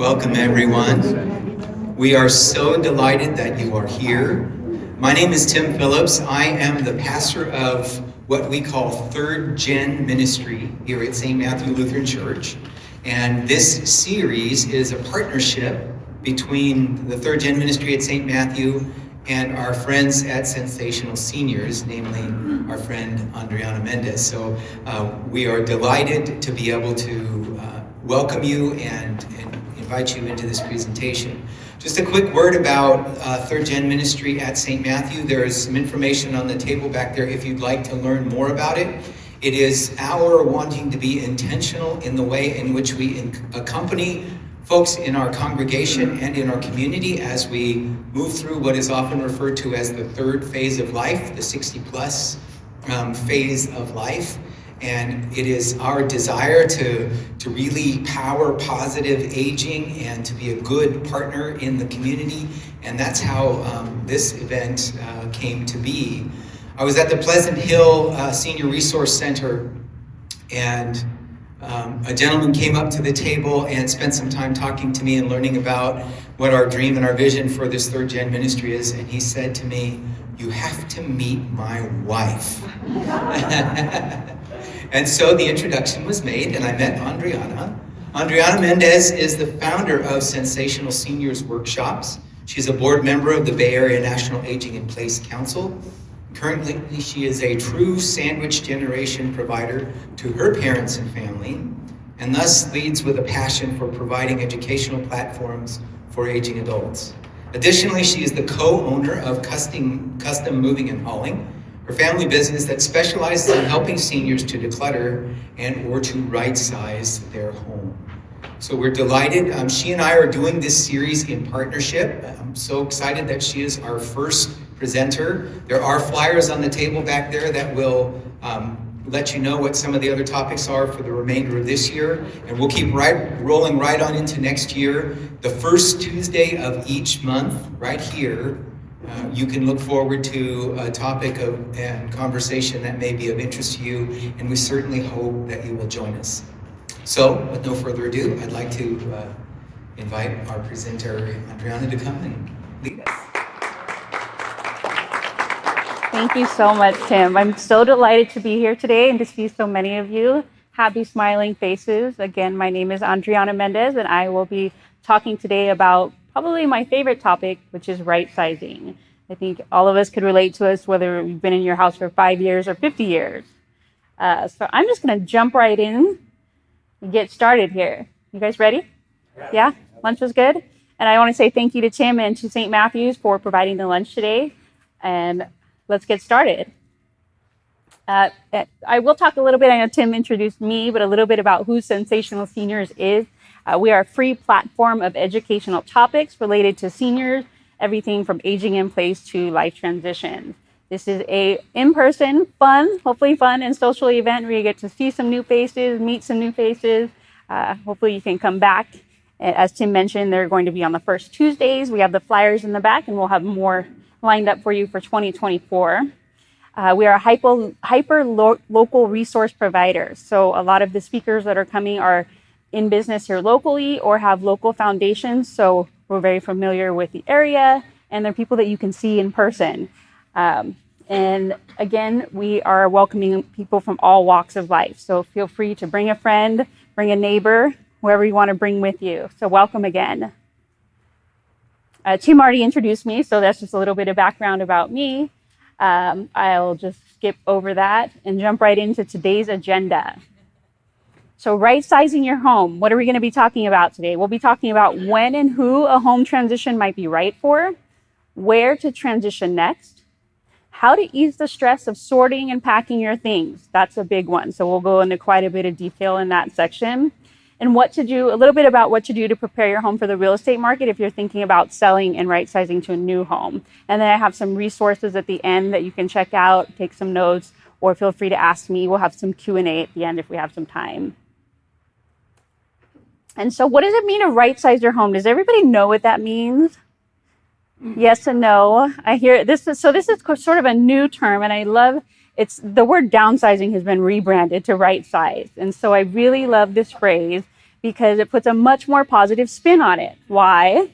Welcome, everyone. We are so delighted that you are here. My name is Tim Phillips. I am the pastor of what we call Third Gen Ministry here at St. Matthew Lutheran Church. And this series is a partnership between the Third Gen Ministry at St. Matthew and our friends at Sensational Seniors, namely our friend Andriana Mendez. So we are delighted to be able to welcome you and invite you into this presentation. Just a quick word about Third Gen Ministry at St. Matthew. There is some information on the table back there if you'd like to learn more about it. It is our wanting to be intentional in the way in which we accompany folks in our congregation and in our community as we move through what is often referred to as the third phase of life, the 60-plus phase of life. And it is our desire to really power positive aging and to be a good partner in the community. And that's how this event came to be. I was at the Pleasant Hill Senior Resource Center, and a gentleman came up to the table and spent some time talking to me and learning about what our dream and our vision for this Third Gen Ministry is. And he said to me, "You have to meet my wife." And so the introduction was made, and I met Andriana. Andriana Mendez is the founder of Sensational Seniors Workshops. She's a board member of the Bay Area National Aging in Place Council. Currently, she is a true sandwich generation provider to her parents and family, and thus leads with a passion for providing educational platforms for aging adults. Additionally, she is the co-owner of Custom Moving and Hauling, her family business that specializes in helping seniors to declutter and or to right-size their home. So we're delighted. She and I are doing this series in partnership. I'm so excited that she is our first presenter. There are flyers on the table back there that will let you know what some of the other topics are for the remainder of this year. And we'll keep rolling right on into next year. The first Tuesday of each month, right here, you can look forward to a topic and conversation that may be of interest to you, and we certainly hope that you will join us. So, with no further ado, I'd like to invite our presenter, Andriana, to come and lead us. Thank you so much, Tim. I'm so delighted to be here today and to see so many of you. Happy smiling faces. Again, my name is Andriana Mendez, and I will be talking today about probably my favorite topic, which is right-sizing. I think all of us could relate to us, whether you've been in your house for 5 years or 50 years. So I'm just going to jump right in and get started here. You guys ready? Yeah? Lunch was good? And I want to say thank you to Tim and to St. Matthew's for providing the lunch today. And let's get started. I will talk a little bit, I know Tim introduced me, but a little bit about who Sensational Seniors is. We are a free platform of educational topics related to seniors, everything from aging in place to life transitions. This is a in-person, hopefully fun and social event where you get to see some new faces, meet some new faces. Hopefully you can come back. As Tim mentioned, they're going to be on the first Tuesdays. We have the flyers in the back, and we'll have more lined up for you for 2024. We are a hyper local resource provider. So a lot of the speakers that are coming are in business here locally or have local foundations. So we're very familiar with the area, and they're people that you can see in person. And again, we are welcoming people from all walks of life. So feel free to bring a friend, bring a neighbor, whoever you want to bring with you. So welcome again. Tim already introduced me, so that's just a little bit of background about me. I'll just skip over that and jump right into today's agenda. So right-sizing your home. What are we going to be talking about today? We'll be talking about when and who a home transition might be right for, where to transition next, how to ease the stress of sorting and packing your things. That's a big one. So we'll go into quite a bit of detail in that section. And what to do, a little bit about what to do to prepare your home for the real estate market if you're thinking about selling and right-sizing to a new home. And then I have some resources at the end that you can check out, take some notes, or feel free to ask me. We'll have some Q&A at the end if we have some time. And so what does it mean to right-size your home? Does everybody know what that means? Yes and no. I hear this is sort of a new term, and I love it's the word downsizing has been rebranded to right size. And so I really love this phrase because it puts a much more positive spin on it. Why?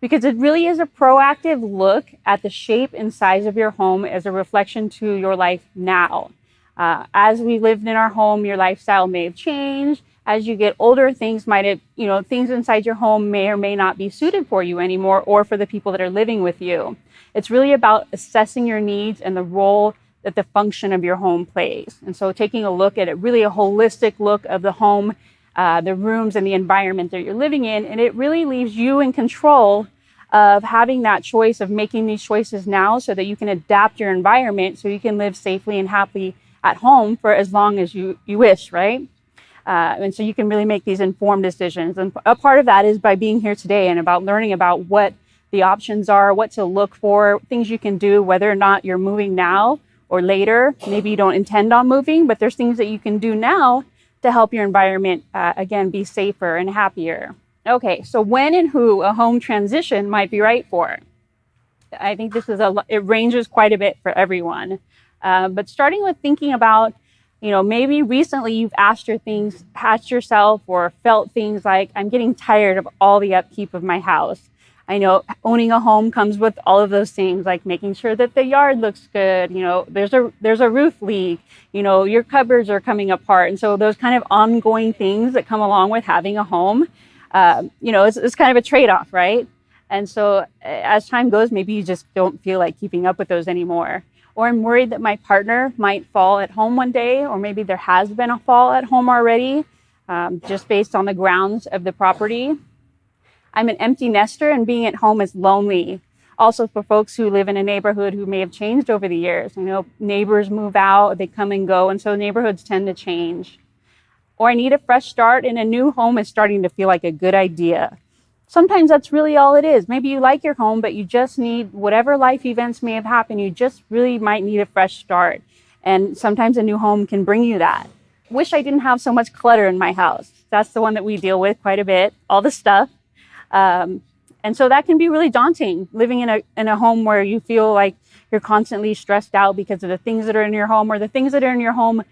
Because it really is a proactive look at the shape and size of your home as a reflection to your life now. As we lived in our home, your lifestyle may have changed. As you get older, things inside your home may or may not be suited for you anymore, or for the people that are living with you. It's really about assessing your needs and the role that the function of your home plays. And so taking a look at it, really a holistic look of the home, the rooms and the environment that you're living in. And it really leaves you in control of having that choice of making these choices now so that you can adapt your environment so you can live safely and happily at home for as long as you wish, right? And so you can really make these informed decisions. And a part of that is by being here today and about learning about what the options are, what to look for, things you can do, whether or not you're moving now or later. Maybe you don't intend on moving, but there's things that you can do now to help your environment, again, be safer and happier. Okay, so when and who a home transition might be right for. I think it ranges quite a bit for everyone. But starting with thinking about, maybe recently you've asked yourself or felt things like, I'm getting tired of all the upkeep of my house. I know owning a home comes with all of those things, like making sure that the yard looks good. There's a roof leak, your cupboards are coming apart. And so those kind of ongoing things that come along with having a home, it's kind of a trade-off, right? And so as time goes, maybe you just don't feel like keeping up with those anymore. Or I'm worried that my partner might fall at home one day, or maybe there has been a fall at home already, just based on the grounds of the property. I'm an empty nester, and being at home is lonely. Also for folks who live in a neighborhood who may have changed over the years. Neighbors move out, they come and go, and so neighborhoods tend to change. Or I need a fresh start, and a new home is starting to feel like a good idea. Sometimes that's really all it is. Maybe you like your home, but you just need, whatever life events may have happened, you just really might need a fresh start. And sometimes a new home can bring you that. Wish I didn't have so much clutter in my house. That's the one that we deal with quite a bit, all the stuff. And so that can be really daunting, living in a home where you feel like you're constantly stressed out because of the things that are in your home, or the things that are in your home,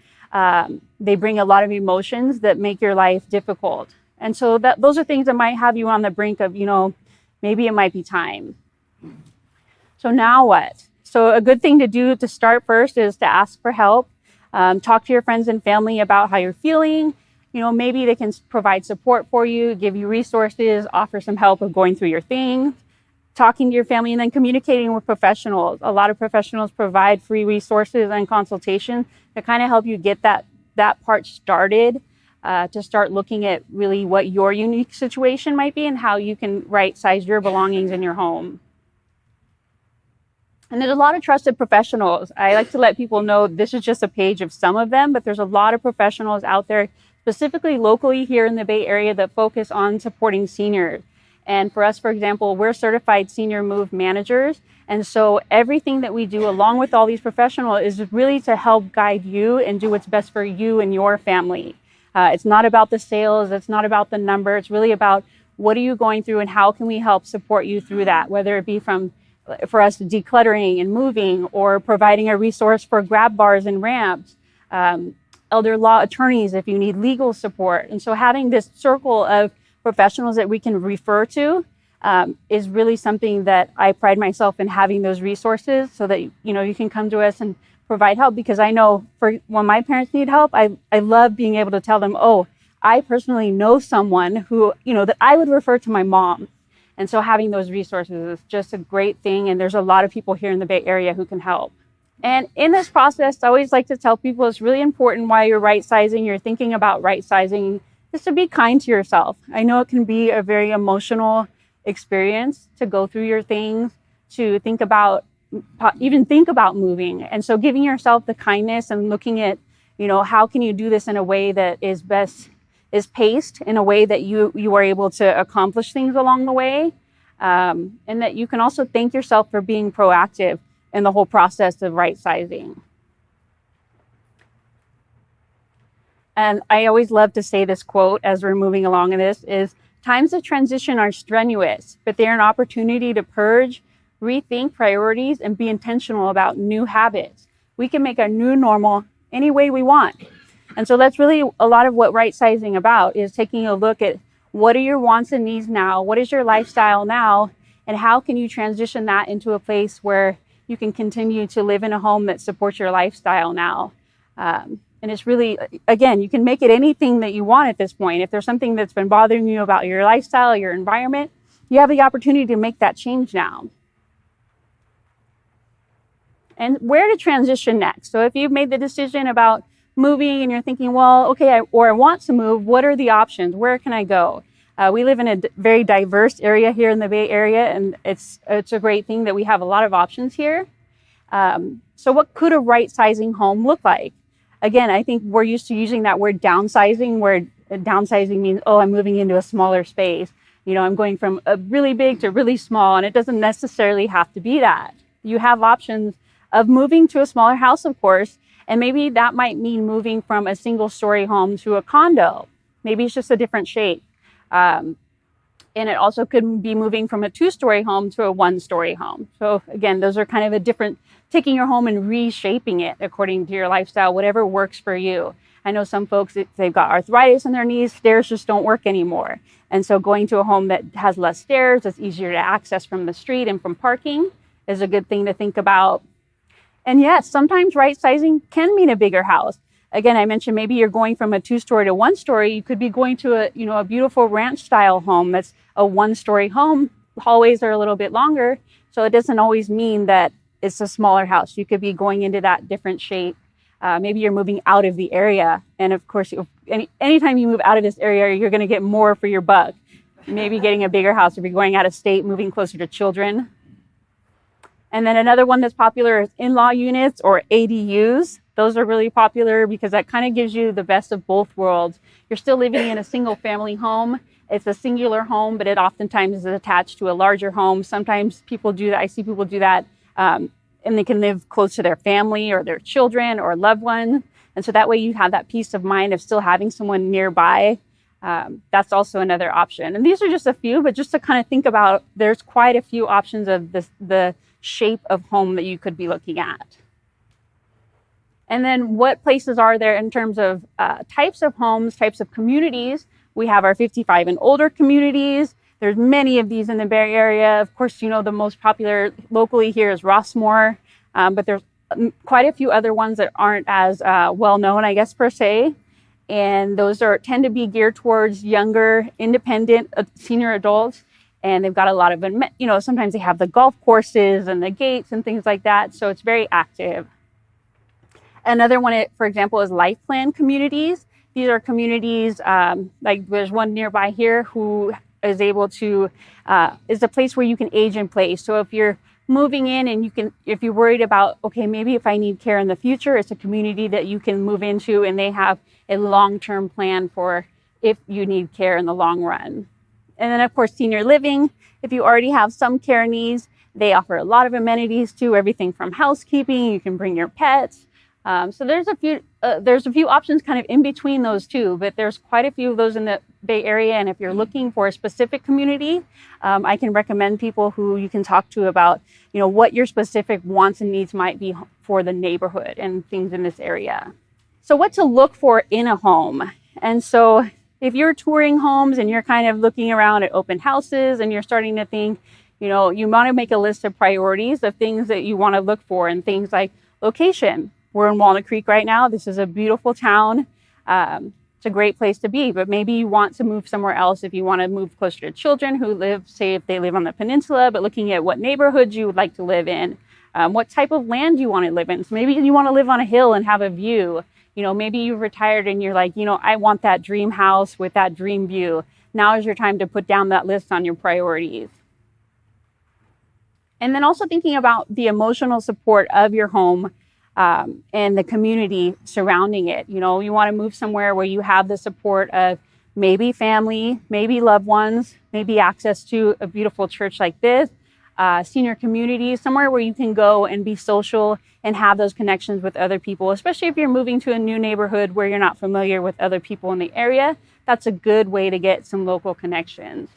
they bring a lot of emotions that make your life difficult. And so those are things that might have you on the brink of, maybe it might be time. So now what? So a good thing to do to start first is to ask for help. Talk to your friends and family about how you're feeling. Maybe they can provide support for you, give you resources, offer some help with going through your things, talking to your family, and then communicating with professionals. A lot of professionals provide free resources and consultation to kind of help you get that part started, to start looking at really what your unique situation might be and how you can right-size your belongings in your home. And there's a lot of trusted professionals. I like to let people know this is just a page of some of them, but there's a lot of professionals out there, specifically locally here in the Bay Area, that focus on supporting seniors. And for us, for example, we're certified senior move managers. And so everything that we do along with all these professionals is really to help guide you and do what's best for you and your family. It's not about the sales. It's not about the number. It's really about what are you going through and how can we help support you through that, whether it be for us decluttering and moving, or providing a resource for grab bars and ramps, elder law attorneys if you need legal support. And so having this circle of professionals that we can refer to is really something that I pride myself in, having those resources so that you can come to us and provide help. Because I know when my parents need help, I love being able to tell them, oh, I personally know someone who, that I would refer to my mom. And so having those resources is just a great thing. And there's a lot of people here in the Bay Area who can help. And in this process, I always like to tell people it's really important while you're right-sizing, you're thinking about right-sizing, is to be kind to yourself. I know it can be a very emotional experience to go through your things, to think about moving. And so giving yourself the kindness and looking at, how can you do this in a way that is paced in a way that you are able to accomplish things along the way. And that you can also thank yourself for being proactive in the whole process of right-sizing. And I always love to say this quote as we're moving along in this is, times of transition are strenuous, but they're an opportunity to purge, rethink priorities, and be intentional about new habits. We can make our new normal any way we want. And so that's really a lot of what right sizing about, is taking a look at what are your wants and needs now, what is your lifestyle now, and how can you transition that into a place where you can continue to live in a home that supports your lifestyle now. And it's really, again, you can make it anything that you want at this point. If there's something that's been bothering you about your lifestyle, your environment, you have the opportunity to make that change now. And where to transition next. So if you've made the decision about moving and you're thinking, well, okay, I want to move, what are the options? Where can I go? We live in a very diverse area here in the Bay Area, and it's a great thing that we have a lot of options here. So what could a right-sizing home look like? Again, I think we're used to using that word downsizing, where downsizing means, oh, I'm moving into a smaller space. I'm going from a really big to really small, and it doesn't necessarily have to be that. You have options of moving to a smaller house, of course, and maybe that might mean moving from a single-story home to a condo. Maybe it's just a different shape. And it also could be moving from a 2-story home to a 1-story home. So again, those are kind of a different, taking your home and reshaping it according to your lifestyle, whatever works for you. I know some folks, if they've got arthritis in their knees, stairs just don't work anymore. And so going to a home that has less stairs, that's easier to access from the street and from parking, is a good thing to think about. And yes, sometimes right sizing can mean a bigger house. Again, I mentioned maybe you're going from a 2-story to 1-story. You could be going to a beautiful ranch style home that's a 1-story home. Hallways are a little bit longer, so it doesn't always mean that it's a smaller house. You could be going into that different shape. Maybe you're moving out of the area, and of course, anytime you move out of this area, you're going to get more for your buck. Maybe getting a bigger house if you're going out of state, moving closer to children. And then another one that's popular is in-law units or ADUs. Those are really popular because that kind of gives you the best of both worlds. You're still living in a single family home. It's a singular home, but it oftentimes is attached to a larger home. Sometimes people do that. I see people do that, and they can live close to their family or their children or loved one. And so that way you have that peace of mind of still having someone nearby. That's also another option. And these are just a few, but just to kind of think about, there's quite a few options of the shape of home that you could be looking at. And then what places are there in terms of types of homes, types of communities? We have our 55 and older communities. There's many of these in the Bay Area. Of course, the most popular locally here is Rossmore, but there's quite a few other ones that aren't as well known, I guess, per se. And those tend to be geared towards younger, independent senior adults. And they've got a lot of, sometimes they have the golf courses and the gates and things like that. So it's very active. Another one, for example, is life plan communities. These are communities, like there's one nearby here who is able to, is a place where you can age in place. So if you're moving in and if you're worried about, okay, maybe if I need care in the future, it's a community that you can move into, and they have a long-term plan for if you need care in the long run. And then, of course, senior living. If you already have some care needs, they offer a lot of amenities too, everything from housekeeping. You can bring your pets. So there's a few options kind of in between those two, but there's quite a few of those in the Bay Area. And if you're looking for a specific community, I can recommend people who you can talk to about, what your specific wants and needs might be for the neighborhood and things in this area. So what to look for in a home. And so if you're touring homes and you're kind of looking around at open houses and you're starting to think, you want to make a list of priorities of things that you want to look for, and things like location. We're in Walnut Creek right now. This is a beautiful town. It's a great place to be, but maybe you want to move somewhere else if you want to move closer to children who live, say if they live on the peninsula, but looking at what neighborhoods you would like to live in, what type of land you want to live in. So maybe you want to live on a hill and have a view. Maybe you've retired and you're like, I want that dream house with that dream view. Now is your time to put down that list on your priorities. And then also thinking about the emotional support of your home and the community surrounding it. You want to move somewhere where you have the support of maybe family, maybe loved ones, maybe access to a beautiful church like this, senior community, somewhere where you can go and be social and have those connections with other people, especially if you're moving to a new neighborhood where you're not familiar with other people in the area. That's a good way to get some local connections.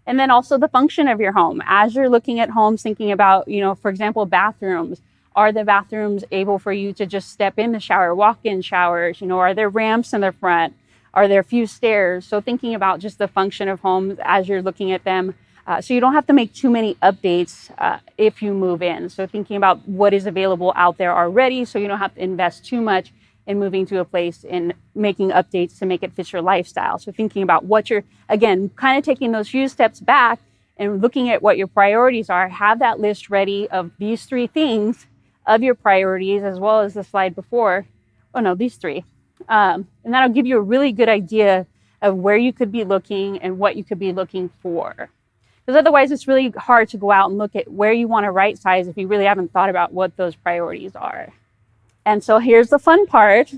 And then also the function of your home. As you're looking at homes, thinking about, for example, bathrooms. Are the bathrooms able for you to just step in the shower, walk-in showers? Are there ramps in the front? Are there a few stairs? So thinking about just the function of homes as you're looking at them. So you don't have to make too many updates if you move in. So thinking about what is available out there already, so you don't have to invest too much in moving to a place and making updates to make it fit your lifestyle. So thinking about what you're, again, kind of taking those few steps back and looking at what your priorities are. Have that list ready of these 3 things of your priorities, as well as the slide before. Oh no, these 3. And that'll give you a really good idea of where you could be looking and what you could be looking for. Because otherwise it's really hard to go out and look at where you want to right size if you really haven't thought about what those priorities are. And so here's the fun part,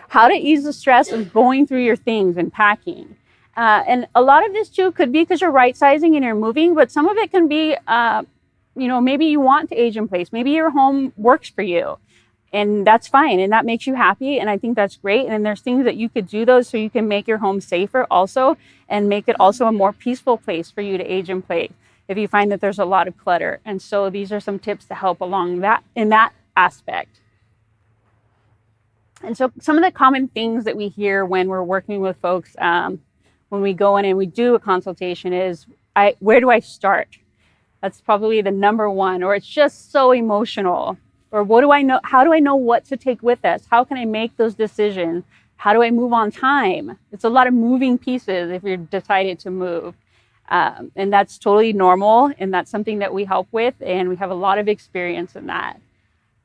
how to ease the stress of going through your things and packing. And a lot of this too could be because you're right sizing and you're moving, but some of it can be, maybe you want to age in place. Maybe your home works for you and that's fine. And that makes you happy. And I think that's great. And then there's things that you could do those so you can make your home safer also and make it also a more peaceful place for you to age in place if you find that there's a lot of clutter. And so these are some tips to help along that in that aspect. And so some of the common things that we hear when we're working with folks, when we go in and we do a consultation is, where do I start? That's probably the number one, or it's just so emotional. Or what do I know? How do I know what to take with us? How can I make those decisions? How do I move on time? It's a lot of moving pieces if you're decided to move. And that's totally normal. And that's something that we help with. And we have a lot of experience in that.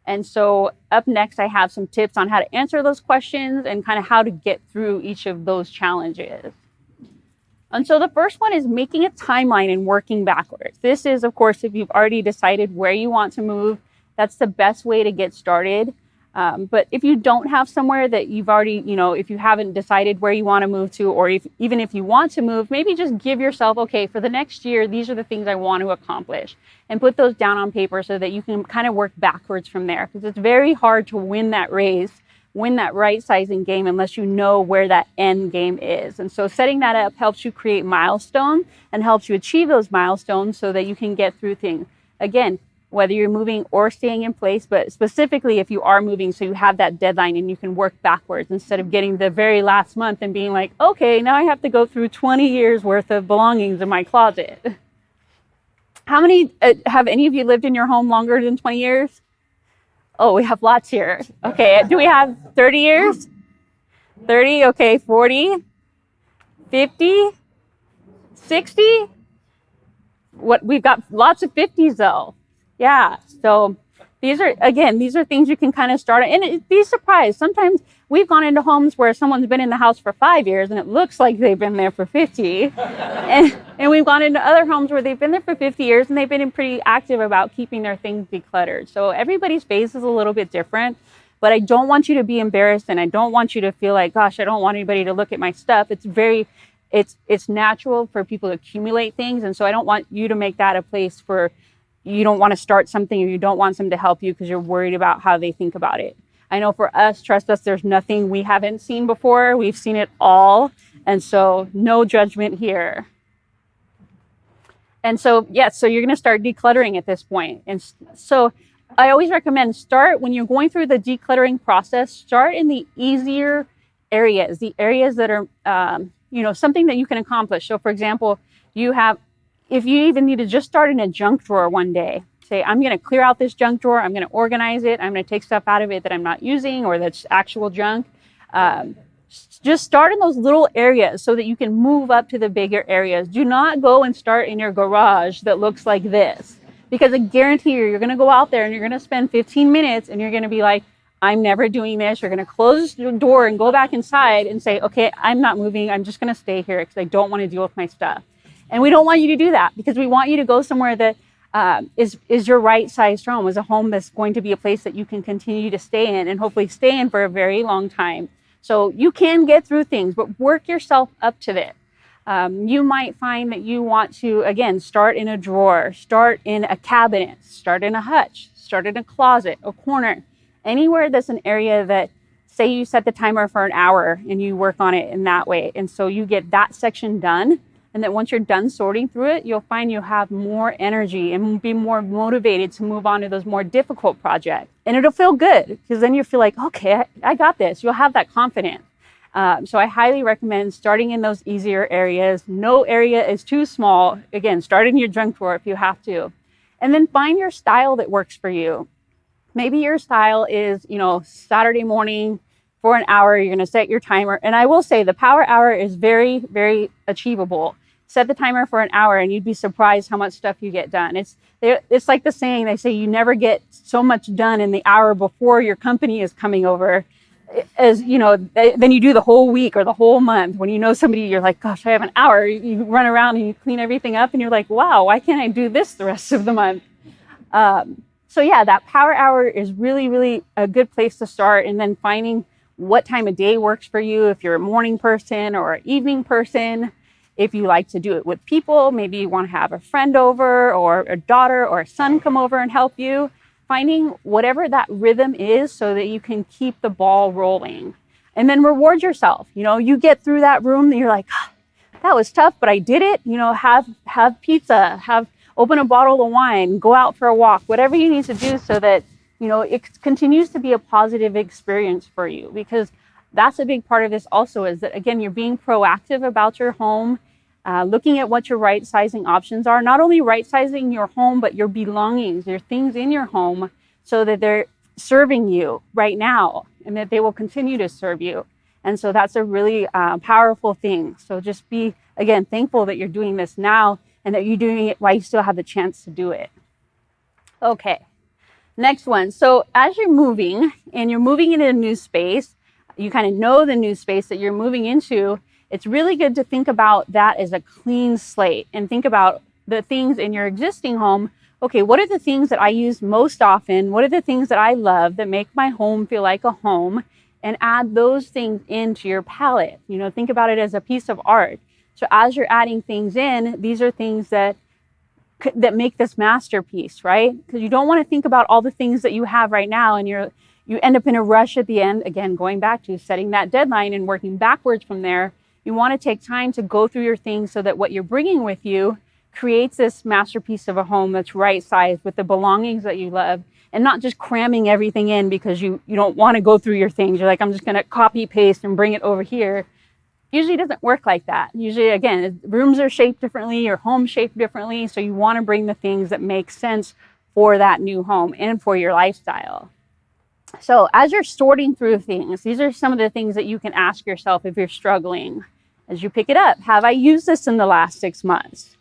And so up next, I have some tips on how to answer those questions and kind of how to get through each of those challenges. And so the first one is making a timeline and working backwards. This is, of course, if you've already decided where you want to move, that's the best way to get started. But if you don't have somewhere that you've already, if you haven't decided where you want to move to, or even if you want to move, maybe just give yourself, okay, for the next year, these are the things I want to accomplish, and put those down on paper so that you can kind of work backwards from there. Because it's very hard to win that race, win that right sizing game unless you know where that end game is. And so setting that up helps you create milestones and helps you achieve those milestones so that you can get through things. Again, whether you're moving or staying in place, but specifically if you are moving, so you have that deadline and you can work backwards instead of getting the very last month and being like, okay, now I have to go through 20 years worth of belongings in my closet. How many, have any of you lived in your home longer than 20 years? Oh, we have lots here. Okay, do we have 30 years? 30, okay, 40, 50, 60? What, we've got lots of 50s though. Yeah, so these are things you can kind of start, and be surprised. Sometimes we've gone into homes where someone's been in the house for 5 years and it looks like they've been there for 50. and we've gone into other homes where they've been there for 50 years and they've been pretty active about keeping their things decluttered. So everybody's phase is a little bit different, but I don't want you to be embarrassed and I don't want you to feel like, gosh, I don't want anybody to look at my stuff. It's natural for people to accumulate things. And so I don't want you to make that a place for you don't want to start something or you don't want someone to help you because you're worried about how they think about it. I know for us, trust us, there's nothing we haven't seen before. We've seen it all. And so no judgment here. And so, yes, so you're going to start decluttering at this point. And so I always recommend start when you're going through the decluttering process, start in the easier areas, the areas that are, something that you can accomplish. So for example, if you even need to just start in a junk drawer one day, say, I'm going to clear out this junk drawer. I'm going to organize it. I'm going to take stuff out of it that I'm not using or that's actual junk. Just start in those little areas so that you can move up to the bigger areas. Do not go and start in your garage that looks like this, because I guarantee you're going to go out there and you're going to spend 15 minutes and you're going to be like, I'm never doing this. You're going to close the door and go back inside and say, okay, I'm not moving. I'm just going to stay here because I don't want to deal with my stuff. And we don't want you to do that because we want you to go somewhere that is your right-sized home, is a home that's going to be a place that you can continue to stay in and hopefully stay in for a very long time. So you can get through things, but work yourself up to it. You might find that you want to, again, start in a drawer, start in a cabinet, start in a hutch, start in a closet, a corner, anywhere that's an area that, say you set the timer for an hour and you work on it in that way. And so you get that section done. And that once you're done sorting through it, you'll find you have more energy and be more motivated to move on to those more difficult projects. And it'll feel good because then you feel like, okay, I got this. You'll have that confidence. So I highly recommend starting in those easier areas. No area is too small. Again, start in your junk drawer if you have to. And then find your style that works for you. Maybe your style is, Saturday morning for an hour, you're going to set your timer. And I will say the power hour is very, very achievable. Set the timer for an hour and you'd be surprised how much stuff you get done. It's like the saying, they say you never get so much done in the hour before your company is coming over as, then you do the whole week or the whole month. When you know somebody, you're like, gosh, I have an hour. You run around and you clean everything up and you're like, wow, why can't I do this the rest of the month? So yeah, that power hour is really, really a good place to start. And then finding what time of day works for you. If you're a morning person or an evening person, if you like to do it with people, maybe you want to have a friend over or a daughter or a son come over and help you. Finding whatever that rhythm is so that you can keep the ball rolling. And then reward yourself. You get through that room and you're like, that was tough, but I did it. Have pizza, open a bottle of wine, go out for a walk, whatever you need to do so that, it continues to be a positive experience for you. Because that's a big part of this also is that, again, you're being proactive about your home, looking at what your right sizing options are, not only right sizing your home, but your belongings, your things in your home so that they're serving you right now and that they will continue to serve you. And so that's a really powerful thing. So just be, again, thankful that you're doing this now and that you're doing it while you still have the chance to do it. Okay, next one. So as you're moving and you're moving into a new space, you kind of know the new space that you're moving into. It's really good to think about that as a clean slate and think about the things in your existing home. Okay, what are the things that I use most often? What are the things that I love that make my home feel like a home? And add those things into your palette. Think about it as a piece of art. So as you're adding things in, these are things that make this masterpiece, right? Because you don't want to think about all the things that you have right now and you end up in a rush at the end. Again, going back to setting that deadline and working backwards from there. You want to take time to go through your things so that what you're bringing with you creates this masterpiece of a home that's right sized with the belongings that you love and not just cramming everything in because you don't want to go through your things. You're like, I'm just going to copy paste and bring it over here. Usually it doesn't work like that. Usually, again, rooms are shaped differently, your home's shaped differently. So you want to bring the things that make sense for that new home and for your lifestyle. So as you're sorting through things, these are some of the things that you can ask yourself if you're struggling as you pick it up. Have I used this in the last 6 months?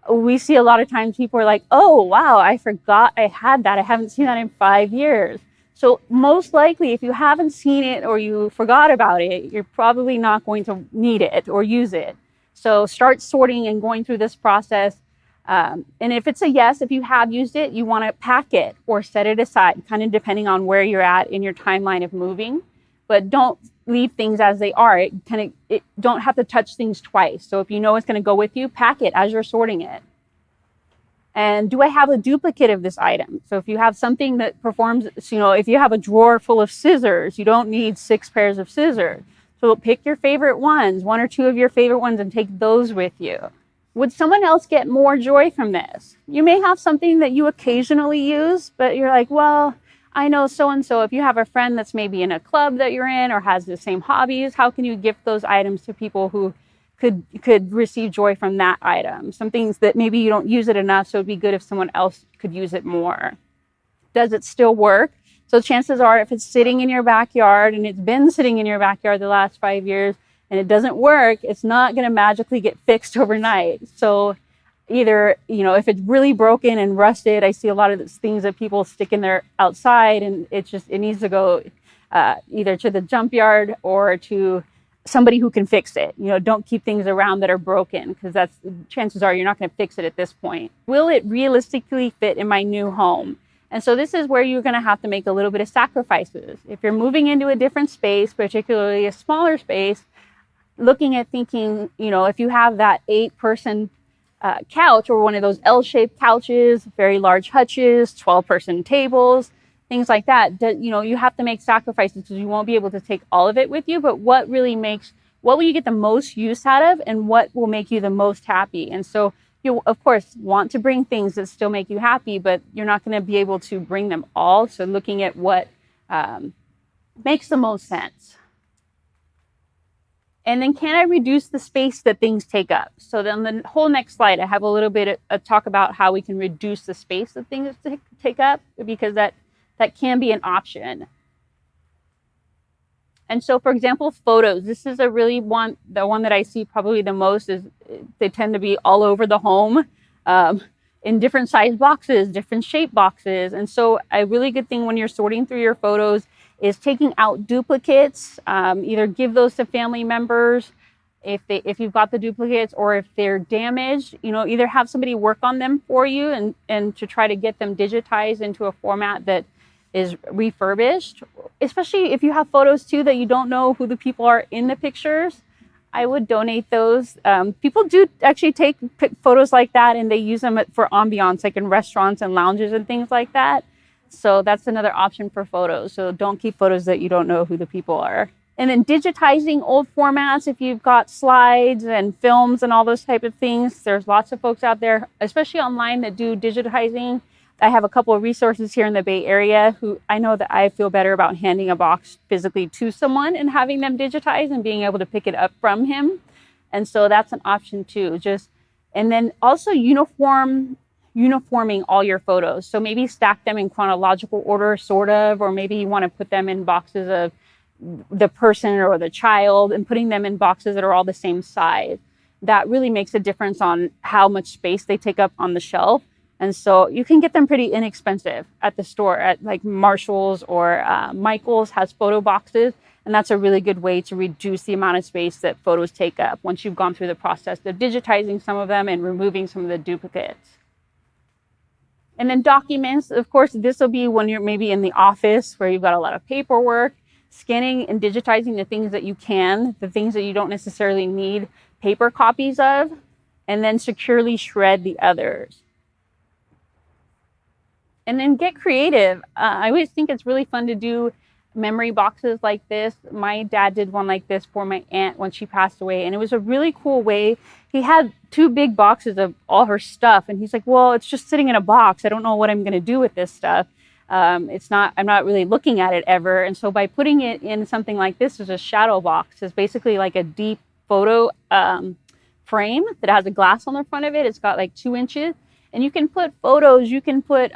We see a lot of times people are like, oh, wow, I forgot I had that. I haven't seen that in 5 years. So most likely, if you haven't seen it or you forgot about it, you're probably not going to need it or use it. So start sorting and going through this process. And if it's a yes, if you have used it, you want to pack it or set it aside, kind of depending on where you're at in your timeline of moving. But don't leave things as they are. It don't have to touch things twice. So if you know it's going to go with you, pack it as you're sorting it. And do I have a duplicate of this item? So if you have something that performs, if you have a drawer full of scissors, you don't need 6 pairs of scissors. So pick your favorite ones, 1 or 2 of your favorite ones, and take those with you. Would someone else get more joy from this? You may have something that you occasionally use, but you're like, well, I know so-and-so. If you have a friend that's maybe in a club that you're in or has the same hobbies, how can you gift those items to people who could receive joy from that item? Some things that maybe you don't use it enough, so it'd be good if someone else could use it more. Does it still work? So chances are if it's sitting in your backyard and it's been sitting in your backyard the last 5 years and it doesn't work, it's not going to magically get fixed overnight. So either, if it's really broken and rusted, I see a lot of these things that people stick in there outside and it needs to go either to the jump yard or to somebody who can fix it. Don't keep things around that are broken because chances are you're not going to fix it at this point. Will it realistically fit in my new home? And so this is where you're going to have to make a little bit of sacrifices. If you're moving into a different space, particularly a smaller space, looking at thinking, if you have that 8-person couch or one of those L-shaped couches, very large hutches, 12-person tables, things like that, you have to make sacrifices because you won't be able to take all of it with you. But what really makes what will you get the most use out of and what will make you the most happy. And so you, of course, want to bring things that still make you happy, but you're not going to be able to bring them all. So looking at what makes the most sense. And then can I reduce the space that things take up? So then the whole next slide, I have a little bit of talk about how we can reduce the space that things take up, because that can be an option. And so, for example, photos. This is the one that I see probably the most is they tend to be all over the home in different size boxes, different shape boxes. And so a really good thing when you're sorting through your photos is taking out duplicates. Either give those to family members if you've got the duplicates, or if they're damaged, either have somebody work on them for you and to try to get them digitized into a format that is refurbished. Especially if you have photos too that you don't know who the people are in the pictures, I would donate those. People do actually take photos like that and they use them for ambiance, like in restaurants and lounges and things like that. So that's another option for photos. So don't keep photos that you don't know who the people are. And then digitizing old formats, if you've got slides and films and all those type of things, there's lots of folks out there, especially online, that do digitizing. I have a couple of resources here in the Bay Area who I know that I feel better about handing a box physically to someone and having them digitize and being able to pick it up from him. And so that's an option too. And then also uniforming all your photos. So maybe stack them in chronological order, sort of, or maybe you want to put them in boxes of the person or the child and putting them in boxes that are all the same size. That really makes a difference on how much space they take up on the shelf. And so you can get them pretty inexpensive at the store, at like Marshall's or Michael's has photo boxes. And that's a really good way to reduce the amount of space that photos take up once you've gone through the process of digitizing some of them and removing some of the duplicates. And then documents, of course, this will be when you're maybe in the office where you've got a lot of paperwork, scanning and digitizing the things that you can, the things that you don't necessarily need paper copies of, and then securely shred the others. And then get creative. I always think it's really fun to do memory boxes like this. My dad did one like this for my aunt when she passed away, and it was a really cool way. He had 2 big boxes of all her stuff, and he's like, well, it's just sitting in a box. I don't know what I'm going to do with this stuff. I'm not really looking at it ever. And so by putting it in something like this as a shadow box, is basically like a deep photo frame that has a glass on the front of it. It's got like 2 inches. And you can put photos, you can put,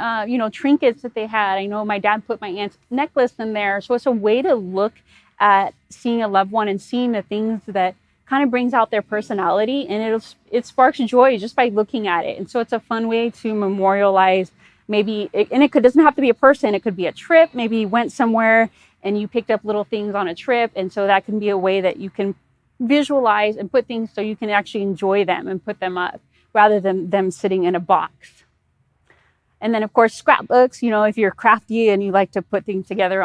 trinkets that they had. I know my dad put my aunt's necklace in there. So it's a way to look at seeing a loved one and seeing the things that kind of brings out their personality. And it sparks joy just by looking at it. And so it's a fun way to memorialize doesn't have to be a person. It could be a trip. Maybe you went somewhere and you picked up little things on a trip. And so that can be a way that you can visualize and put things so you can actually enjoy them and put them up, rather than them sitting in a box. And then, of course, scrapbooks. If you're crafty and you like to put things together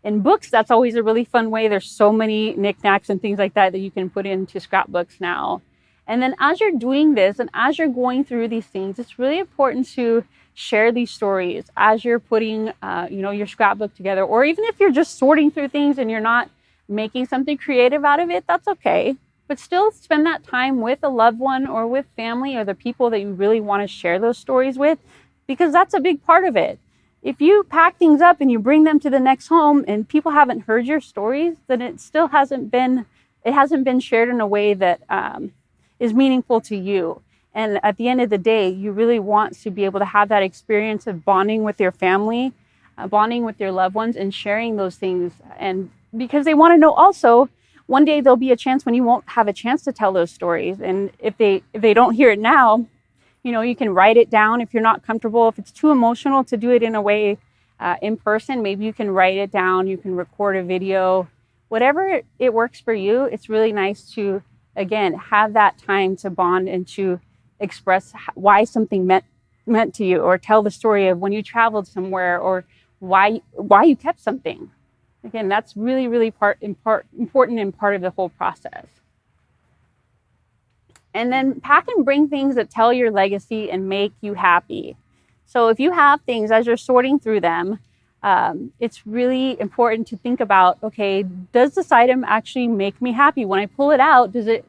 in books, that's always a really fun way. There's so many knickknacks and things like that you can put into scrapbooks now. And then as you're doing this and as you're going through these things, it's really important to share these stories as you're putting, your scrapbook together. Or even if you're just sorting through things and you're not making something creative out of it, that's okay. But still spend that time with a loved one or with family or the people that you really want to share those stories with, because that's a big part of it. If you pack things up and you bring them to the next home and people haven't heard your stories, then it still hasn't been shared in a way that is meaningful to you. And at the end of the day, you really want to be able to have that experience of bonding with your family, bonding with your loved ones, and sharing those things. And because they want to know also, one day there'll be a chance when you won't have a chance to tell those stories. And if they don't hear it now, you can write it down if you're not comfortable. If it's too emotional to do it in a way in person, maybe you can write it down. You can record a video, whatever it works for you. It's really nice to, again, have that time to bond and to express why something meant to you, or tell the story of when you traveled somewhere, or why you kept something. Again, that's really, really important and part of the whole process. And then pack and bring things that tell your legacy and make you happy. So if you have things as you're sorting through them, it's really important to think about, okay, does this item actually make me happy? When I pull it out, does it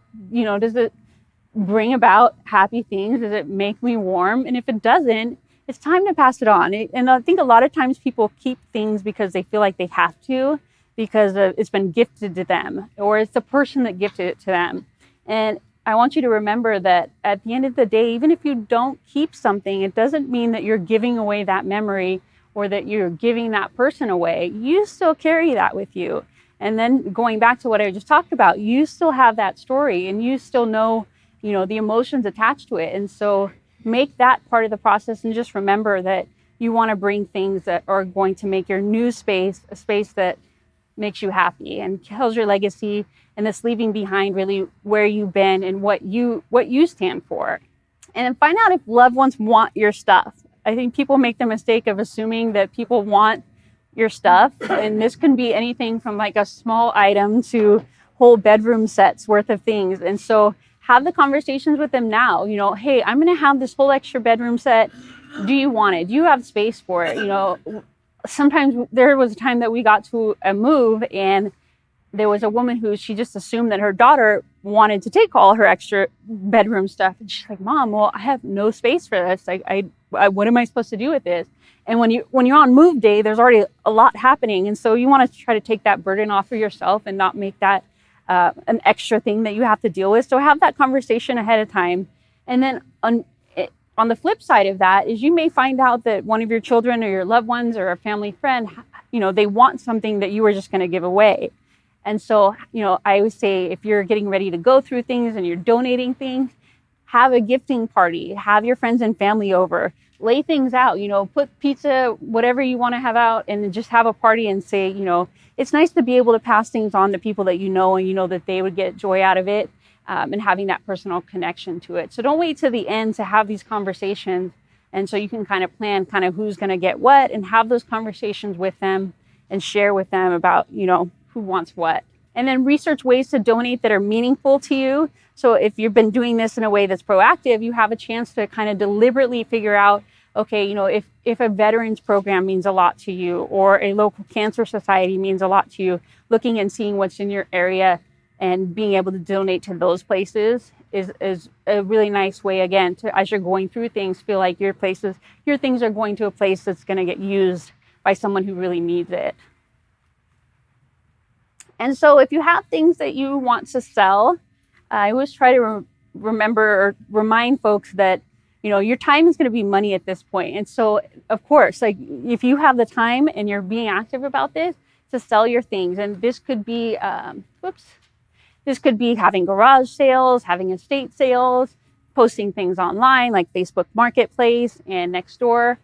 bring about happy things? Does it make me warm? And if it doesn't, it's time to pass it on. And I think a lot of times people keep things because they feel like they have to, because it's been gifted to them, or it's the person that gifted it to them. And I want you to remember that at the end of the day, even if you don't keep something, it doesn't mean that you're giving away that memory or that you're giving that person away. You still carry that with you. And then going back to what I just talked about, you still have that story and you still know, the emotions attached to it. And so make that part of the process, and just remember that you want to bring things that are going to make your new space a space that makes you happy and tells your legacy, and that's leaving behind really where you've been and what you stand for. And then find out if loved ones want your stuff. I think people make the mistake of assuming that people want your stuff, and this can be anything from like a small item to whole bedroom sets worth of things. And so have the conversations with them now. Hey, I'm going to have this whole extra bedroom set. Do you want it? Do you have space for it? Sometimes there was a time that we got to a move, and there was a woman who she just assumed that her daughter wanted to take all her extra bedroom stuff. And she's like, Mom, well, I have no space for this. I what am I supposed to do with this? And when you're on move day, there's already a lot happening. And so you want to try to take that burden off of yourself and not make that an extra thing that you have to deal with. So have that conversation ahead of time. And then on the flip side of that is you may find out that one of your children or your loved ones or a family friend, they want something that you were just going to give away. And so, I always say, if you're getting ready to go through things and you're donating things, have a gifting party, have your friends and family over, lay things out, put pizza, whatever you want to have out, and just have a party and say, it's nice to be able to pass things on to people that and that they would get joy out of it, and having that personal connection to it. So don't wait to the end to have these conversations. And so you can kind of plan who's going to get what, and have those conversations with them and share with them about, who wants what. And then research ways to donate that are meaningful to you. So if you've been doing this in a way that's proactive, you have a chance to kind of deliberately figure out, okay, if a veterans program means a lot to you, or a local cancer society means a lot to you, looking and seeing what's in your area and being able to donate to those places is a really nice way, again, to, as you're going through things, feel like your things are going to a place that's going to get used by someone who really needs it. And so if you have things that you want to sell, I always try to remember or remind folks that, your time is going to be money at this point. And so, of course, like if you have the time and you're being active about this, to sell your things. And this could be, this could be having garage sales, having estate sales, posting things online like Facebook Marketplace and Nextdoor.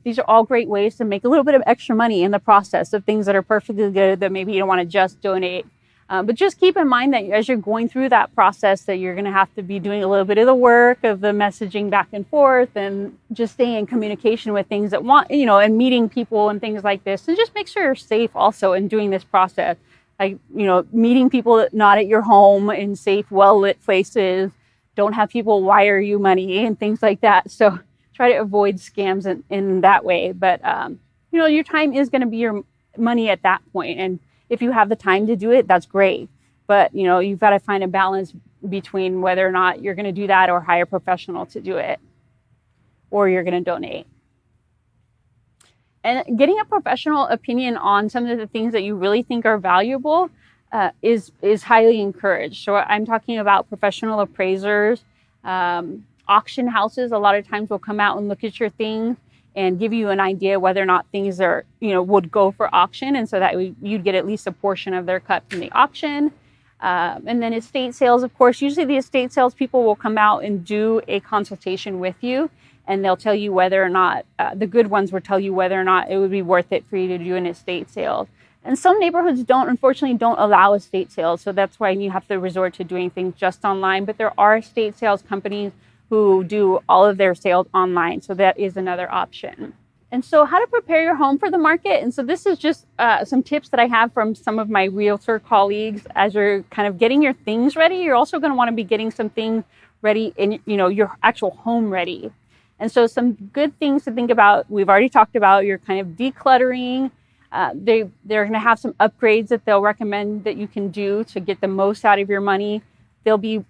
These are all great ways to make a little bit of extra money in the process of things that are perfectly good that maybe you don't want to just donate. But just keep in mind that as you're going through that process, that you're going to have to be doing a little bit of the work of the messaging back and forth, and just staying in communication with things that want, and meeting people and things like this. And just make sure you're safe also in doing this process. Like, meeting people not at your home in safe, well-lit places. Don't have people wire you money and things like that. So try to avoid scams in that way. But, your time is going to be your money at that point. And if you have the time to do it, that's great. But, you've got to find a balance between whether or not you're going to do that or hire a professional to do it, or you're going to donate. And getting a professional opinion on some of the things that you really think are valuable is highly encouraged. So I'm talking about professional appraisers, auction houses. A lot of times will come out and look at your things and give you an idea whether or not things are, would go for auction. And so that you'd get at least a portion of their cut from the auction. And then estate sales, of course, usually the estate sales people will come out and do a consultation with you, and they'll tell you whether or not, the good ones will tell you whether or not it would be worth it for you to do an estate sale. And some neighborhoods unfortunately don't allow estate sales. So that's why you have to resort to doing things just online. But there are estate sales companies who do all of their sales online. So that is another option. And so how to prepare your home for the market. And so this is just some tips that I have from some of my realtor colleagues. As you're kind of getting your things ready, you're also going to want to be getting some things ready in, your actual home ready. And so some good things to think about, we've already talked about, you're kind of decluttering. They're going to have some upgrades that they'll recommend that you can do to get the most out of your money. They'll be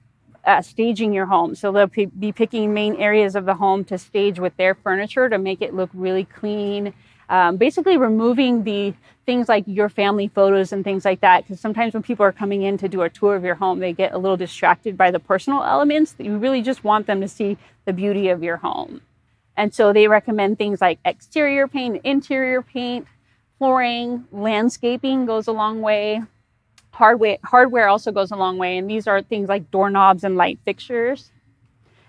staging your home. So they'll be picking main areas of the home to stage with their furniture to make it look really clean. Basically removing the things like your family photos and things like that. Because sometimes when people are coming in to do a tour of your home, they get a little distracted by the personal elements. You really just want them to see the beauty of your home. And so they recommend things like exterior paint, interior paint, flooring, landscaping goes a long way. Hardware also goes a long way. And these are things like doorknobs and light fixtures.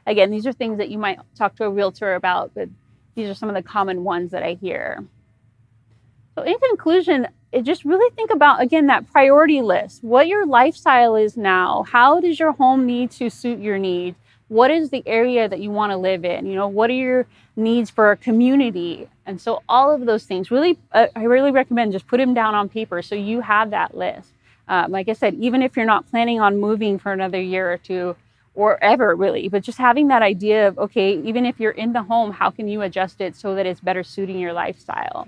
Again, these are things that you might talk to a realtor about, but these are some of the common ones that I hear. So in conclusion, just really think about, again, that priority list, what your lifestyle is now. How does your home need to suit your needs? What is the area that you want to live in? What are your needs for a community? And so all of those things, really, I really recommend just put them down on paper so you have that list. Like I said, even if you're not planning on moving for another year or two, or ever really, but just having that idea of, okay, even if you're in the home, how can you adjust it so that it's better suiting your lifestyle?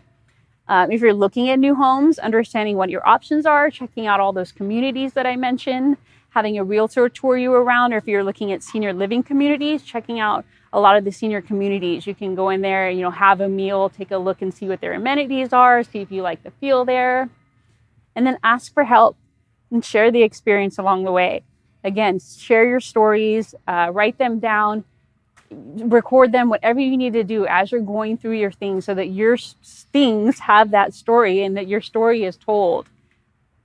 If you're looking at new homes, understanding what your options are, checking out all those communities that I mentioned, having a realtor tour you around, or if you're looking at senior living communities, checking out a lot of the senior communities. You can go in there, have a meal, take a look and see what their amenities are, see if you like the feel there, and then ask for help and share the experience along the way. Again, share your stories, write them down, record them, whatever you need to do as you're going through your things so that your things have that story and that your story is told.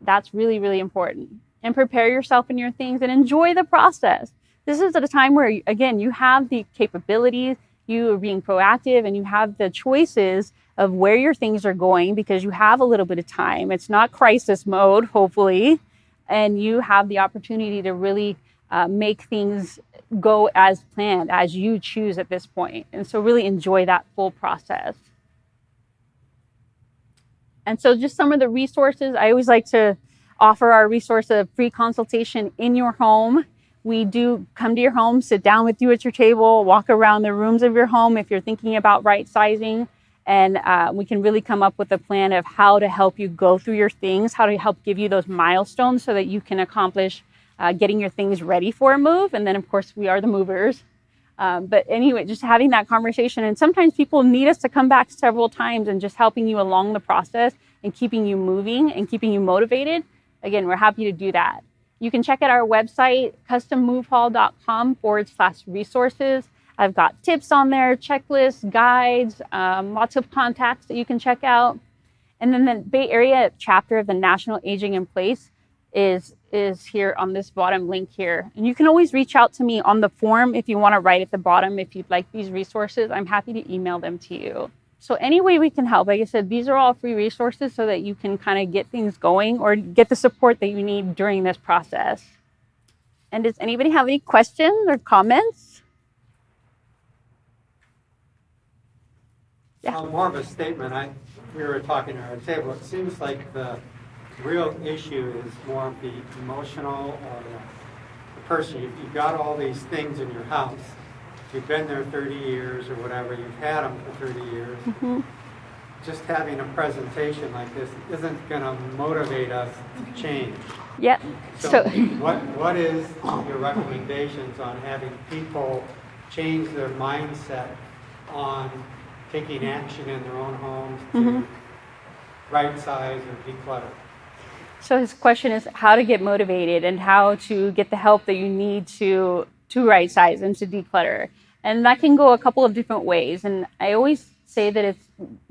That's really, really important. And prepare yourself in your things and enjoy the process. This is at a time where, again, you have the capabilities, you are being proactive, and you have the choices of where your things are going because you have a little bit of time. It's not crisis mode, hopefully, and you have the opportunity to really make things go as planned, as you choose at this point. And so really enjoy that full process. And so just some of the resources, I always like to offer our resource of free consultation in your home. We do come to your home, sit down with you at your table, walk around the rooms of your home if you're thinking about right sizing. And we can really come up with a plan of how to help you go through your things, how to help give you those milestones so that you can accomplish getting your things ready for a move. And then, of course, we are the movers. But anyway, just having that conversation. And sometimes people need us to come back several times and just helping you along the process and keeping you moving and keeping you motivated. Again, we're happy to do that. You can check out our website, custommovehall.com/resources. I've got tips on there, checklists, guides, lots of contacts that you can check out. And then the Bay Area chapter of the National Aging in Place is here on this bottom link here. And you can always reach out to me on the form if you want to write at the bottom. If you'd like these resources, I'm happy to email them to you. So any way we can help, like I said, these are all free resources so that you can kind of get things going or get the support that you need during this process. And does anybody have any questions or comments? Yeah. More of a statement. We were talking at our table. It seems like the real issue is more of the emotional or the person. You've got all these things in your house. You've been there 30 years or whatever. You've had them for 30 years. Mm-hmm. Just having a presentation like this isn't going to motivate us to change. Yeah. So what is your recommendations on having people change their mindset on taking action in their own homes to right size or declutter? So his question is how to get motivated and how to get the help that you need to right size and to declutter. And that can go a couple of different ways. And I always say that it's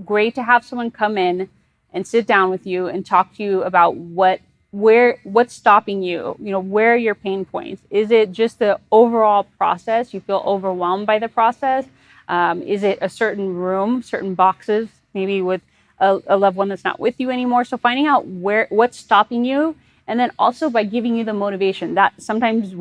great to have someone come in and sit down with you and talk to you about what's stopping you, where are your pain points? Is it just the overall process? You feel overwhelmed by the process? Is it a certain room, certain boxes, maybe with a loved one that's not with you anymore? So finding out what's stopping you, and then also by giving you the motivation that sometimes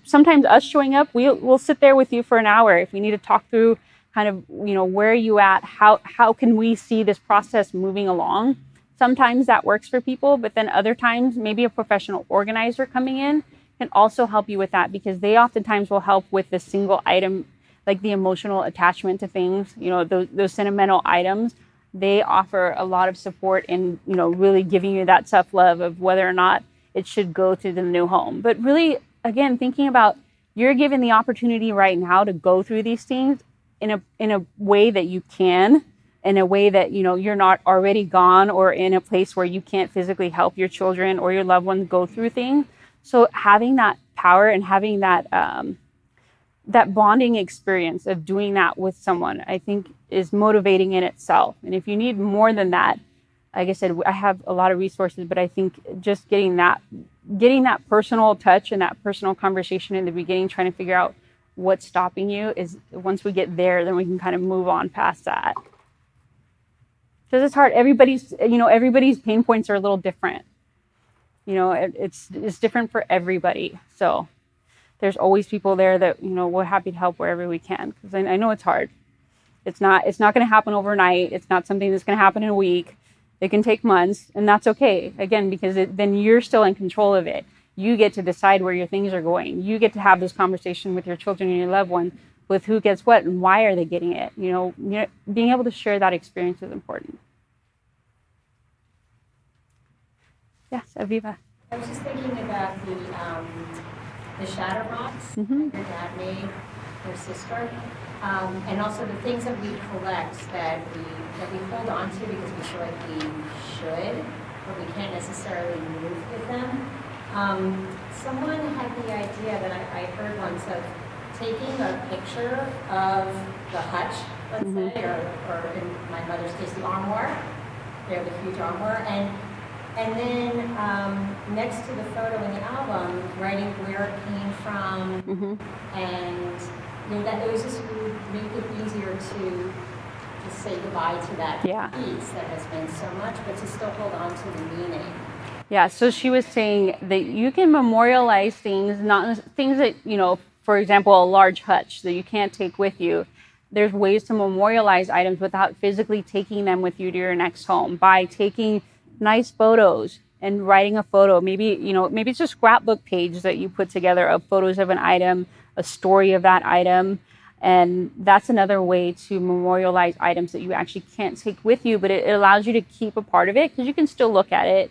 sometimes us showing up, we'll sit there with you for an hour if we need to talk through kind of, where are you at? How can we see this process moving along? Sometimes that works for people, but then other times maybe a professional organizer coming in can also help you with that because they oftentimes will help with the single item like the emotional attachment to things, those sentimental items, they offer a lot of support in, really giving you that tough love of whether or not it should go to the new home. But really, again, thinking about you're given the opportunity right now to go through these things in a way that you can, in a way that, you're not already gone or in a place where you can't physically help your children or your loved ones go through things. So having that power and having that that bonding experience of doing that with someone, I think is motivating in itself. And if you need more than that, like I said, I have a lot of resources, but I think just getting that personal touch and that personal conversation in the beginning, trying to figure out what's stopping you, is once we get there, then we can kind of move on past that. Because it's hard. Everybody's pain points are a little different. It's different for everybody. So there's always people there that, we're happy to help wherever we can. Because I know it's hard. It's not going to happen overnight. It's not something that's going to happen in a week. It can take months, and that's okay. Again, because then you're still in control of it. You get to decide where your things are going. You get to have this conversation with your children and your loved ones with who gets what and why are they getting it. Being able to share that experience is important. Yes, Aviva. I was just thinking about the shadow box Mm-hmm. your dad made, your sister, and also the things that we collect that we hold on to because we feel like we should, but we can't necessarily move with them. Someone had the idea that I heard once of taking a picture of the hutch, let's say, or in my mother's case, the armoire, the huge armoire, and then next to the photo in the album, writing where it came from, and that it was just would make it easier to say goodbye to that piece that has been so much, but to still hold on to the meaning. Yeah, so she was saying that you can memorialize things, not things that, for example, a large hutch that you can't take with you. There's ways to memorialize items without physically taking them with you to your next home by taking nice photos and writing a photo. Maybe it's a scrapbook page that you put together of photos of an item, a story of that item. And that's another way to memorialize items that you actually can't take with you, but it allows you to keep a part of it because you can still look at it.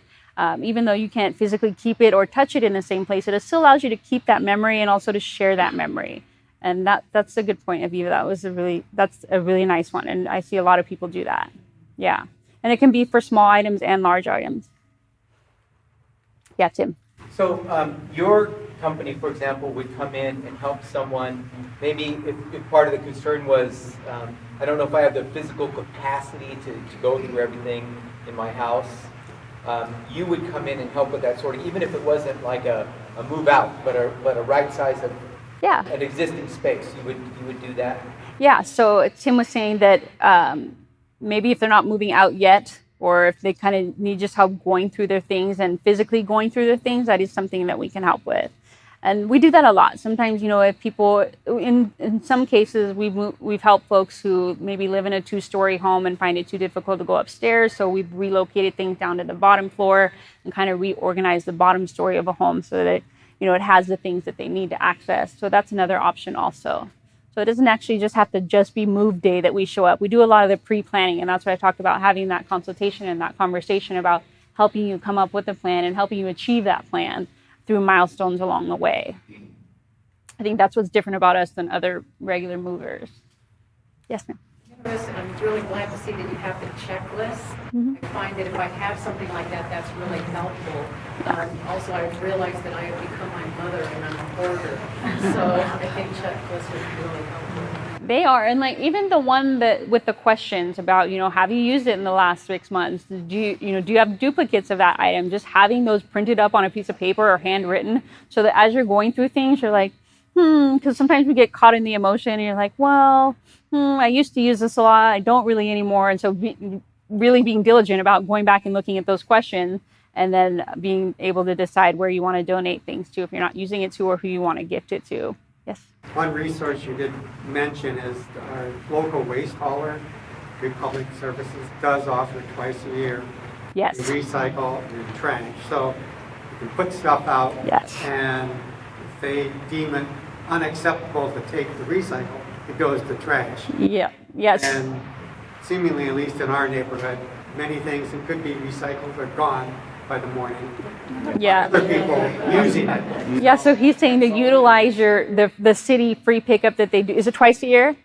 Even though you can't physically keep it or touch it in the same place, it still allows you to keep that memory and also to share that memory. And that's a good point, Aviva. That's a really nice one. And I see a lot of people do that. Yeah. And it can be for small items and large items. Yeah, Tim. So your company, for example, would come in and help someone. Maybe if part of the concern was, I don't know if I have the physical capacity to go through everything in my house. You would come in and help with that sort of, even if it wasn't like a move out, but a right size of an existing space. You would do that. Yeah. So Tim was saying that maybe if they're not moving out yet, or if they kind of need just help going through their things and physically going through their things, that is something that we can help with. And we do that a lot. Sometimes, if people, in some cases, we've helped folks who maybe live in a 2-story home and find it too difficult to go upstairs. So we've relocated things down to the bottom floor and kind of reorganized the bottom story of a home so that, it has the things that they need to access. So that's another option also. So it doesn't actually just have to just be move day that we show up. We do a lot of the pre-planning, and that's what I talked about, having that consultation and that conversation about helping you come up with a plan and helping you achieve that plan through milestones along the way. I think that's what's different about us than other regular movers. Yes, ma'am. I'm really glad to see that you have the checklist. I find that if I have something like that, that's really helpful. Also, I've realized that I have become my mother and I'm a hoarder. So I think checklists are really helpful. They are, and even the one that with the questions about, have you used it in the last 6 months? Do you have duplicates of that item? Just having those printed up on a piece of paper or handwritten, so that as you're going through things, you're like, because sometimes we get caught in the emotion, and you're like, well, I used to use this a lot, I don't really anymore, and so really being diligent about going back and looking at those questions, and then being able to decide where you want to donate things to if you're not using it to, or who you want to gift it to. Yes. One resource you did mention is our local waste hauler, Good Public Services, does offer twice a year. Yes. To recycle and trash. So you can put stuff out. Yes. And if they deem it unacceptable to take the recycle, it goes to trash. Yeah. Yes. And seemingly, at least in our neighborhood, many things that could be recycled are gone by the morning. Yeah. Other people using it. Yeah. So he's saying to utilize the city free pickup that they do. Is it twice a year?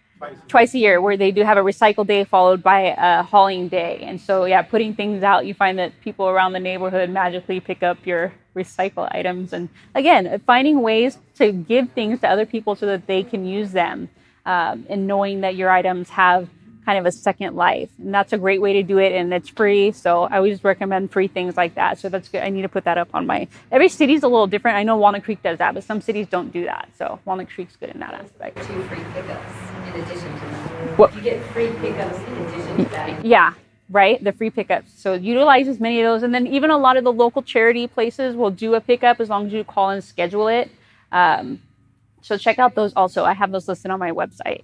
Twice a year, where they do have a recycle day followed by a hauling day. And so, yeah, putting things out, you find that people around the neighborhood magically pick up your recycle items. And again, finding ways to give things to other people so that they can use them, and knowing that your items have kind of a second life. And that's a great way to do it, and it's free. So I always recommend free things like that. So that's good. I need to put that up on every city's a little different. I know Walnut Creek does that, but some cities don't do that. So Walnut Creek's good in that aspect. 2 free pickups in addition to that. What? You get free pickups in addition to that. Yeah, right. The free pickups. So utilize as many of those. And then even a lot of the local charity places will do a pickup as long as you call and schedule it. So check out those also. I have those listed on my website.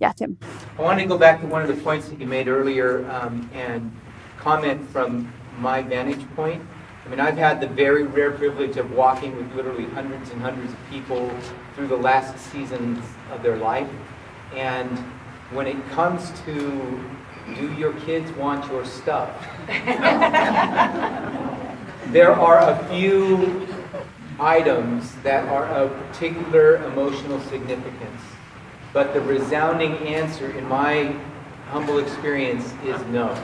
Yeah, Tim. I wanted to go back to one of the points that you made earlier and comment from my vantage point. I mean, I've had the very rare privilege of walking with literally hundreds and hundreds of people through the last seasons of their life. And when it comes to, do your kids want your stuff? There are a few items that are of particular emotional significance. But the resounding answer, in my humble experience, is no.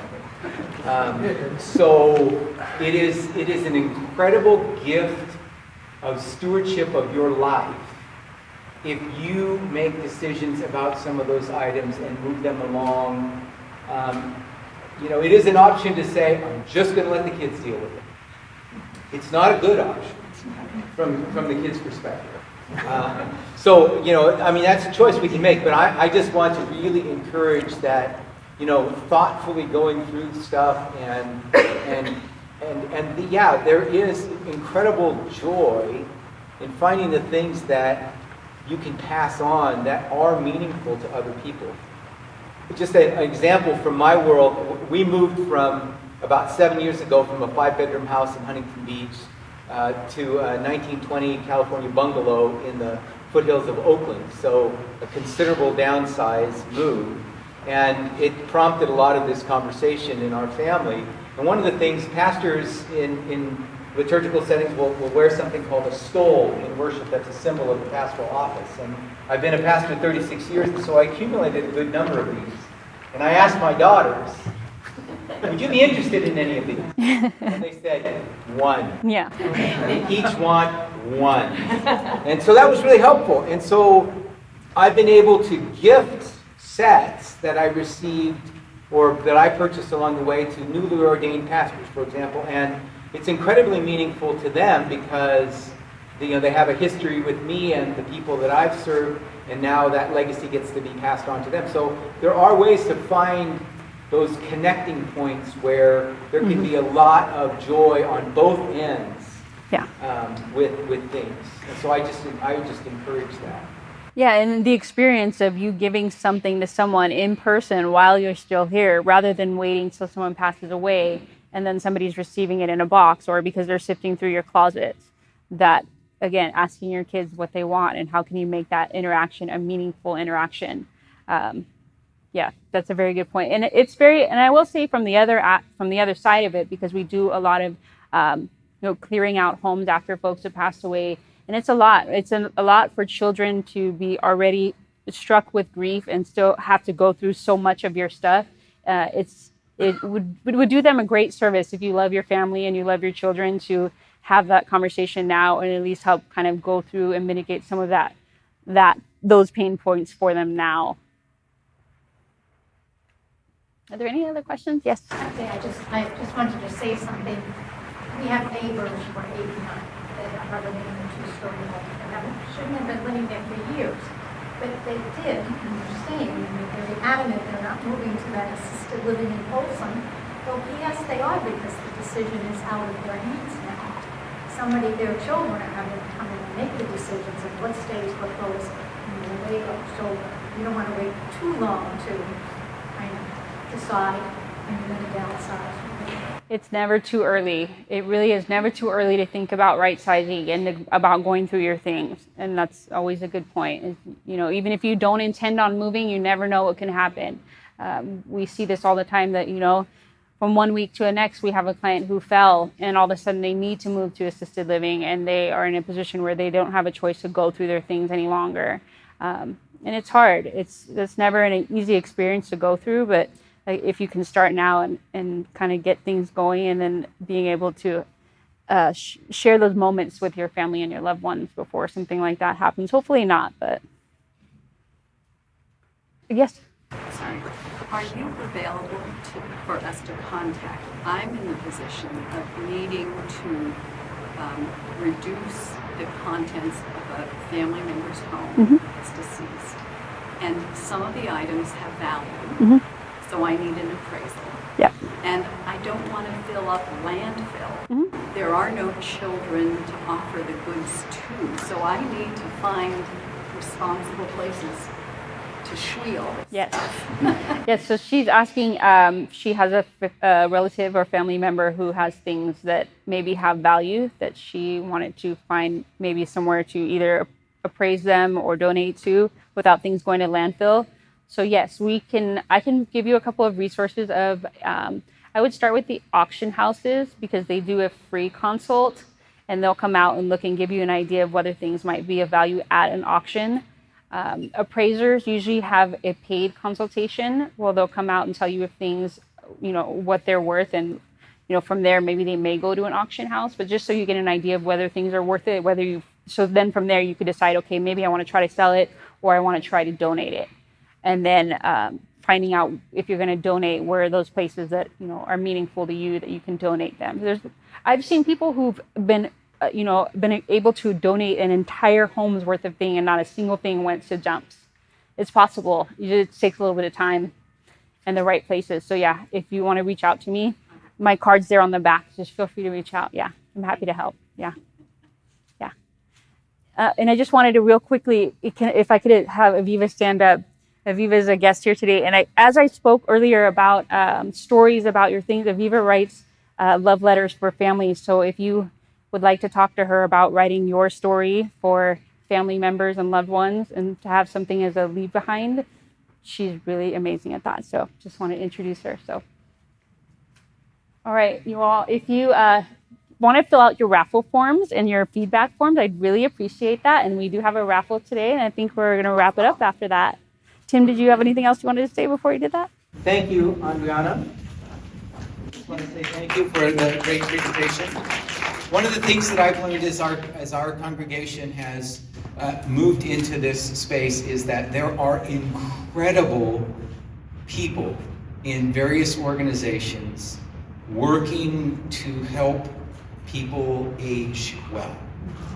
So it is an incredible gift of stewardship of your life if you make decisions about some of those items and move them along. It is an option to say, I'm just going to let the kids deal with it. It's not a good option from the kids' perspective. That's a choice we can make, but I just want to really encourage that, thoughtfully going through stuff there is incredible joy in finding the things that you can pass on that are meaningful to other people. Just an example from my world, we moved from about 7 years ago from a 5-bedroom house in Huntington Beach to a 1920 California bungalow in the foothills of Oakland. So a considerable downsize move. And it prompted a lot of this conversation in our family. And one of the things, pastors in liturgical settings will wear something called a stole in worship. That's a symbol of the pastoral office. And I've been a pastor 36 years, and so I accumulated a good number of these. And I asked my daughters, would you be interested in any of these? And they said, one. Yeah. They each want one. And so that was really helpful. And so I've been able to gift sets that I received or that I purchased along the way to newly ordained pastors, for example. And it's incredibly meaningful to them because they have a history with me and the people that I've served, and now that legacy gets to be passed on to them. So there are ways to find those connecting points where there can be a lot of joy on both ends with things. And so I would just encourage that. Yeah, and the experience of you giving something to someone in person while you're still here, rather than waiting till someone passes away and then somebody's receiving it in a box or because they're sifting through your closets. That, again, asking your kids what they want and how can you make that interaction a meaningful interaction. Yeah, that's a very good point. And and I will say from the other side of it, because we do a lot of, clearing out homes after folks have passed away. And it's a lot. It's a lot for children to be already struck with grief and still have to go through so much of your stuff. It would do them a great service if you love your family and you love your children to have that conversation now and at least help kind of go through and mitigate some of those pain points for them now. Are there any other questions? Yes. Okay, I just wanted to say something. We have neighbors who are 89 that are living in a two-story home and shouldn't have been living there for years. But they did, and they're saying, and they're very adamant they're not moving to that assisted living in Folsom. Well, yes, they are, because the decision is out of their hands now. Their children are having to come in and make the decisions of what stays, what goes, and where they go. So you don't want to wait too long to kind of decide and then downsize. It's never too early. It really is never too early to think about right sizing and about going through your things. And that's always a good point. Is, even if you don't intend on moving, you never know what can happen. We see this all the time that, from one week to the next, we have a client who fell and all of a sudden they need to move to assisted living and they are in a position where they don't have a choice to go through their things any longer. And it's hard. It's never an easy experience to go through, but if you can start now and kind of get things going and then being able to share those moments with your family and your loved ones before something like that happens. Hopefully not, but yes. Sorry. Are you available for us to contact? I'm in the position of needing to reduce the contents of a family member's home that's deceased. And some of the items have value, so I need an appraisal. Yep. And I don't want to fill up landfill. There are no children to offer the goods to, so I need to find responsible places to squeal. Yes. Yes. So she's asking. She has a relative or family member who has things that maybe have value that she wanted to find maybe somewhere to either appraise them or donate to without things going to landfill. So yes, I can give you a couple of resources of. I would start with the auction houses because they do a free consult and they'll come out and look and give you an idea of whether things might be of value at an auction. Appraisers usually have a paid consultation. Well, they'll come out and tell you if things, what they're worth, and from there maybe they may go to an auction house. But just so you get an idea of whether things are worth it, so then from there you could decide, okay, maybe I want to try to sell it or I want to try to donate it, and then finding out if you're going to donate, where are those places that are meaningful to you that you can donate them. I've seen people who've been able to donate an entire home's worth of thing and not a single thing went to dumps. It's possible. It just takes a little bit of time and the right places. So yeah, if you want to reach out to me, my card's there on the back. Just feel free to reach out. Yeah, I'm happy to help. Yeah. And I just wanted to real quickly, if I could have Aviva stand up. Aviva is a guest here today. And as I spoke earlier about stories about your things, Aviva writes love letters for families. So if you would like to talk to her about writing your story for family members and loved ones and to have something as a leave behind, she's really amazing at that. So just want to introduce her. So, all right, you all, if you want to fill out your raffle forms and your feedback forms, I'd really appreciate that. And we do have a raffle today, and I think we're going to wrap it up after that. Tim, did you have anything else you wanted to say before you did that? Thank you, Andriana. Just want to say thank you for the great presentation. One of the things that I've learned as our congregation has moved into this space is that there are incredible people in various organizations working to help people age well.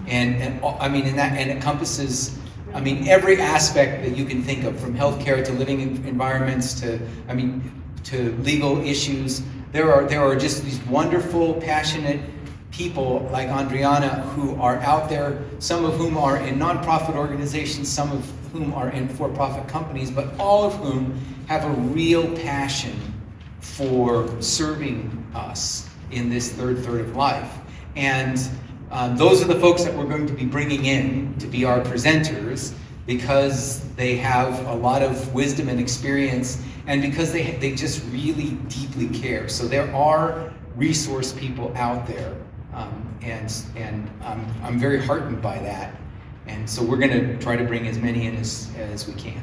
And it encompasses every aspect that you can think of, from healthcare to living environments to legal issues. There are just these wonderful, passionate people like Andriana who are out there, some of whom are in nonprofit organizations, some of whom are in for-profit companies, but all of whom have a real passion for serving us in this third of life. And those are the folks that we're going to be bringing in to be our presenters, because they have a lot of wisdom and experience, and because they just really deeply care. So there are resource people out there, and I'm very heartened by that. And so we're going to try to bring as many in as we can.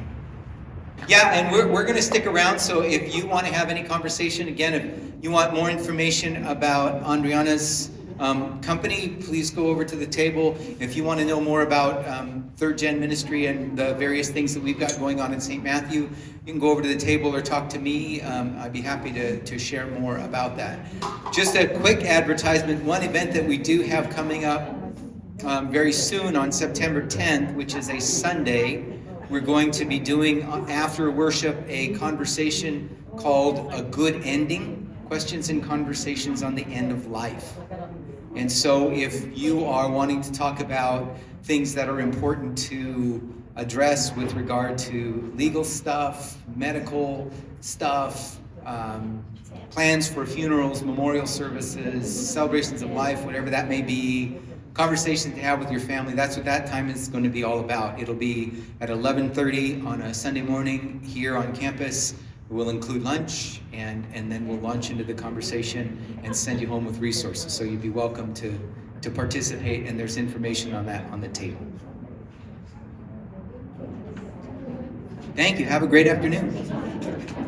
Yeah, and we're going to stick around, so if you want to have any conversation, again, if you want more information about Andriana's company, please go over to the table. If you want to know more about Third Gen Ministry and the various things that we've got going on in St. Matthew, you can go over to the table or talk to me. I'd be happy to share more about that. Just a quick advertisement, one event that we do have coming up very soon on September 10th, which is a Sunday. We're going to be doing, after worship, a conversation called A Good Ending, Questions and Conversations on the End of Life. And so if you are wanting to talk about things that are important to address with regard to legal stuff, medical stuff, plans for funerals, memorial services, celebrations of life, whatever that may be, conversations to have with your family. That's what that time is going to be all about. It'll be at 11:30 on a Sunday morning here on campus. We'll include lunch, and then we'll launch into the conversation and send you home with resources. So you'd be welcome to participate, and there's information on that on the table. Thank you. Have a great afternoon.